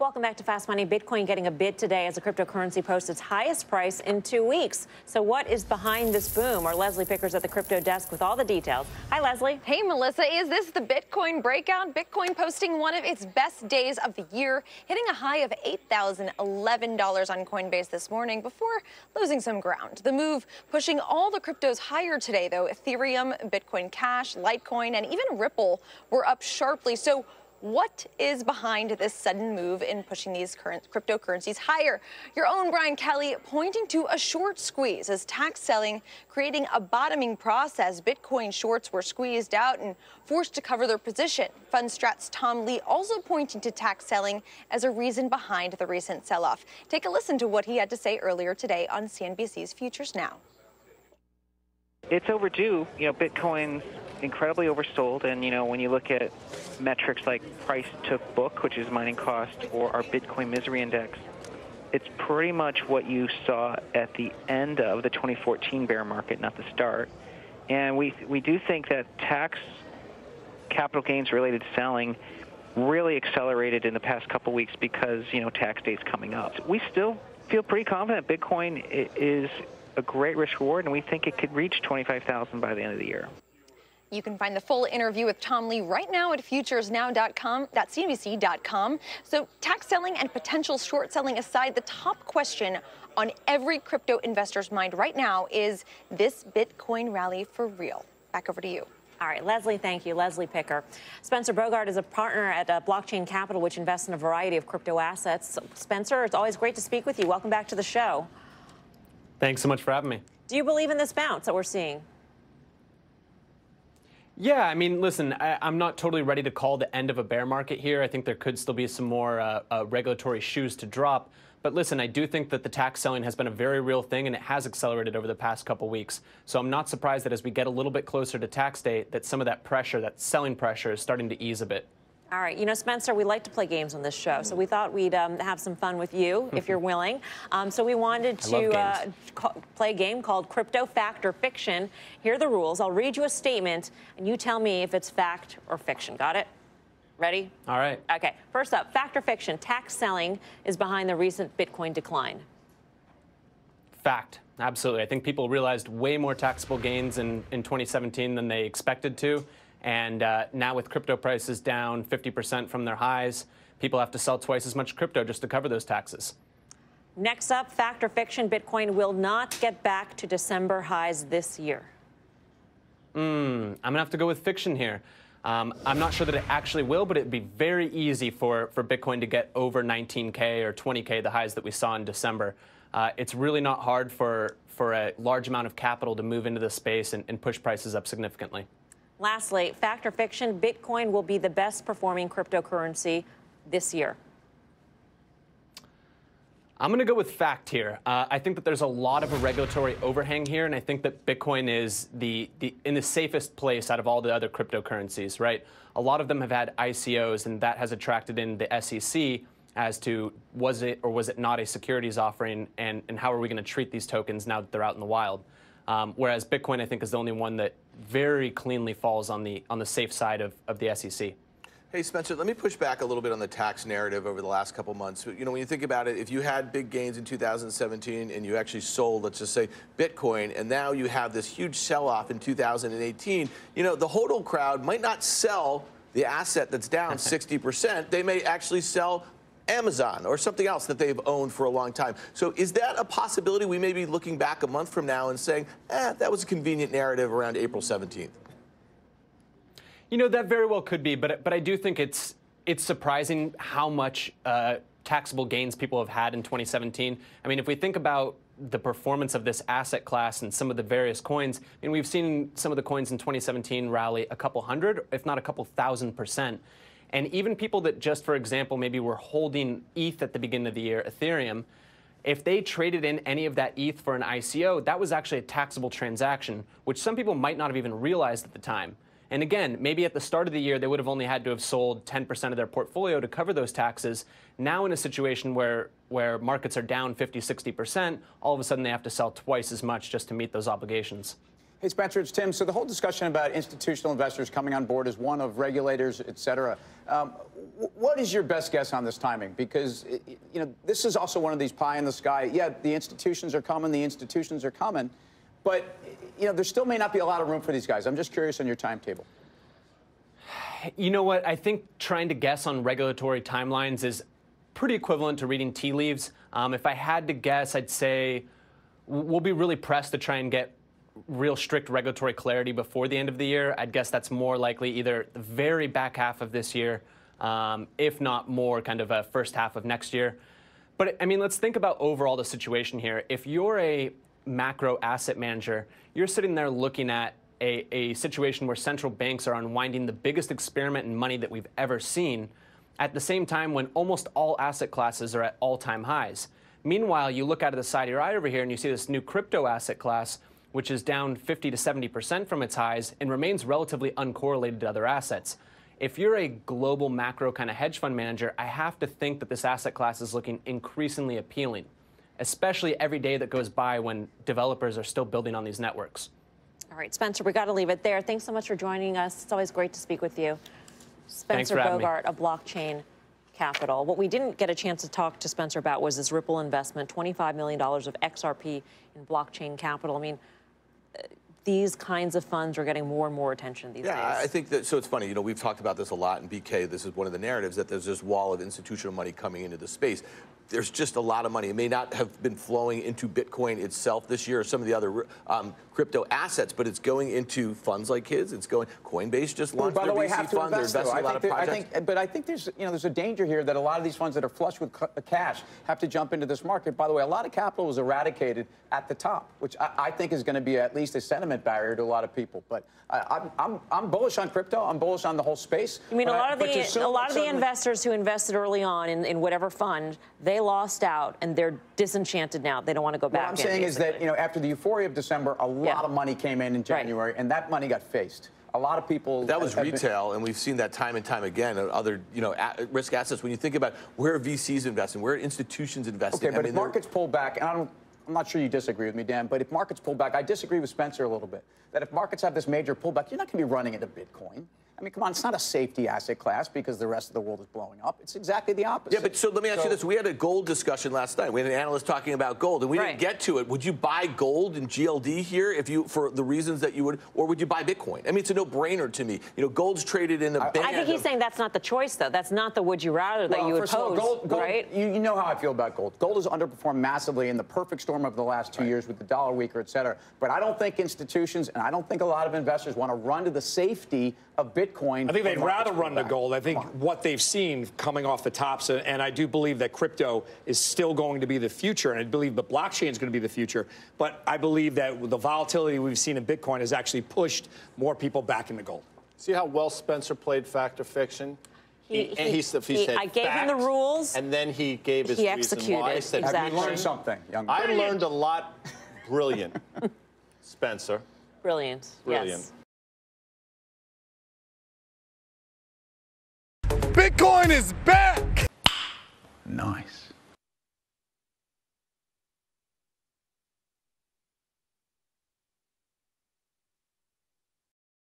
Welcome back to Fast Money. Bitcoin getting a bid today as the cryptocurrency posts its highest price in 2 weeks. So what is behind this boom? Our Leslie Picker's at the crypto desk with all the details. Hi, Leslie. Hey, Melissa. Is this the Bitcoin breakout? Bitcoin posting one of its best days of the year, hitting a high of $8,011 on Coinbase this morning before losing some ground. The move pushing all the cryptos higher today, though. Ethereum, Bitcoin Cash, Litecoin, and even Ripple were up sharply. So what is behind this sudden move in pushing these current cryptocurrencies higher? Your own Brian Kelly pointing to a short squeeze as tax selling creating a bottoming process. Bitcoin shorts were squeezed out and forced to cover their position. FundStrat's Tom Lee also pointing to tax selling as a reason behind the recent sell-off. Take a listen to what he had to say earlier today on CNBC's Futures Now. It's overdue. Bitcoin's incredibly oversold, and when you look at metrics like price to book, which is mining cost, or our Bitcoin misery index, it's pretty much what you saw at the end of the 2014 bear market, not the start. And we do think that tax capital gains related selling really accelerated in the past couple weeks because tax day's coming up. We still feel pretty confident Bitcoin is a great risk reward, and we think it could reach 25,000 by the end of the year. You can find the full interview with Tom Lee right now at futuresnow.com.cnbc.com. So tax selling and potential short selling aside, the top question on every crypto investor's mind right now is this Bitcoin rally for real? Back over to you. All right, Leslie, thank you. Leslie Picker. Spencer Bogart is a partner at Blockchain Capital, which invests in a variety of crypto assets. Spencer, it's always great to speak with you. Welcome back to the show. Thanks so much for having me. Do you believe in this bounce that we're seeing? Yeah, I mean, listen, I'm not totally ready to call the end of a bear market here. I think there could still be some more regulatory shoes to drop. But listen, I do think that the tax selling has been a very real thing, and it has accelerated over the past couple weeks. So I'm not surprised that as we get a little bit closer to tax day, that some of that pressure, that selling pressure, is starting to ease a bit. All right. Spencer, we like to play games on this show, so we thought we'd have some fun with you, if you're willing. So we wanted to play a game called Crypto Fact or Fiction. Here are the rules. I'll read you a statement, and you tell me if it's fact or fiction. Got it? Ready? All right. Okay. First up, fact or fiction, tax selling is behind the recent Bitcoin decline. Fact. Absolutely. I think people realized way more taxable gains in 2017 than they expected to. And now with crypto prices down 50% from their highs, people have to sell twice as much crypto just to cover those taxes. Next up, fact or fiction, Bitcoin will not get back to December highs this year. I'm going to have to go with fiction here. I'm not sure that it actually will, but it'd be very easy for Bitcoin to get over 19K or 20K, the highs that we saw in December. It's really not hard for a large amount of capital to move into the space and push prices up significantly. Lastly, fact or fiction, Bitcoin will be the best performing cryptocurrency this year. I'm going to go with fact here. I think that there's a lot of a regulatory overhang here, and I think that Bitcoin is in the safest place out of all the other cryptocurrencies, right? A lot of them have had ICOs, and that has attracted in the SEC as to was it or was it not a securities offering, and how are we going to treat these tokens now that they're out in the wild? Whereas Bitcoin, I think, is the only one that very cleanly falls on the safe side of the SEC. Hey, Spencer, let me push back a little bit on the tax narrative over the last couple months. When you think about it, if you had big gains in 2017 and you actually sold, let's just say, Bitcoin, and now you have this huge sell-off in 2018, the HODL crowd might not sell the asset that's down 60%. They may actually sell Amazon or something else that they've owned for a long time. So is that a possibility? We may be looking back a month from now and saying, that was a convenient narrative around April 17th. That very well could be, but I do think it's surprising how much taxable gains people have had in 2017. I mean, if we think about the performance of this asset class and some of the various coins, I mean, we've seen some of the coins in 2017 rally a couple hundred, if not a couple thousand%. And even people that just, for example, maybe were holding ETH at the beginning of the year, Ethereum, if they traded in any of that ETH for an ICO, that was actually a taxable transaction, which some people might not have even realized at the time. And again, maybe at the start of the year, they would have only had to have sold 10% of their portfolio to cover those taxes. Now in a situation where markets are down 50, 60%, all of a sudden they have to sell twice as much just to meet those obligations. Hey, Spencer, it's Tim. So the whole discussion about institutional investors coming on board as one of regulators, et cetera, what is your best guess on this timing? Because, this is also one of these pie in the sky. Yeah, the institutions are coming, but, there still may not be a lot of room for these guys. I'm just curious on your timetable. You know what? I think trying to guess on regulatory timelines is pretty equivalent to reading tea leaves. If I had to guess, I'd say we'll be really pressed to try and get real strict regulatory clarity before the end of the year. I'd guess that's more likely either the very back half of this year, if not more kind of a first half of next year. But I mean, let's think about overall the situation here. If you're a macro asset manager, you're sitting there looking at a situation where central banks are unwinding the biggest experiment in money that we've ever seen at the same time when almost all asset classes are at all-time highs. Meanwhile, you look out of the side of your eye over here and you see this new crypto asset class, which is down 50 to 70% from its highs and remains relatively uncorrelated to other assets. If you're a global macro kind of hedge fund manager, I have to think that this asset class is looking increasingly appealing, especially every day that goes by when developers are still building on these networks. All right, Spencer, we got to leave it there. Thanks so much for joining us. It's always great to speak with you. Spencer Bogart of Blockchain Capital. What we didn't get a chance to talk to Spencer about was this Ripple investment, $25 million of XRP in Blockchain Capital. I mean, these kinds of funds are getting more and more attention these days. Yeah, I think that, so it's funny, we've talked about this a lot in BK. This is one of the narratives that there's this wall of institutional money coming into the space. There's just a lot of money. It may not have been flowing into Bitcoin itself this year or some of the other crypto assets, but it's going into funds like his. It's going, Coinbase just launched their BTC fund. They're investing a lot of projects. But I think there's, there's a danger here that a lot of these funds that are flush with cash have to jump into this market. By the way, a lot of capital was eradicated at the top, which I think is going to be at least a sentiment barrier to a lot of people. But I'm bullish on crypto. I'm bullish on the whole space. I mean, a lot of the investors who invested early on in whatever fund, they lost out and they're disenchanted now. They don't want to go back. What I'm saying is that, after the euphoria of December, a lot of money came in January, and that money got phased. A lot of people. That was retail, and we've seen that time and time again. Other, risk assets. When you think about where VCs investing, where institutions investing. Okay, but if markets pull back, and I'm not sure you disagree with me, Dan, but if markets pull back, I disagree with Spencer a little bit. That if markets have this major pullback, you're not going to be running into Bitcoin. I mean, come on, it's not a safety asset class because the rest of the world is blowing up. It's exactly the opposite. Yeah, but so let me ask you this. We had a gold discussion last night. We had an analyst talking about gold, and we didn't get to it. Would you buy gold and GLD here for the reasons that you would, or would you buy Bitcoin? I mean, it's a no-brainer to me. Gold's traded in a band. I think he's saying that's not the choice, though. That's not the would you rather that you would pose, gold, right? You know how I feel about gold. Gold has underperformed massively in the perfect storm of the last 2 years with the dollar weaker, et cetera. But I don't think institutions, and I don't think a lot of investors want to run to the safety of Bitcoin. I think they'd rather run to gold. I think what they've seen coming off the tops, and I do believe that crypto is still going to be the future, and I believe the blockchain is going to be the future. But I believe that the volatility we've seen in Bitcoin has actually pushed more people back into gold. See how well Spencer played fact or fiction? He said I gave him the rules, and then he gave his reason why. Exactly. Have you learned something, young man? I learned a lot. Brilliant, Spencer. Brilliant. Yes. Bitcoin is back!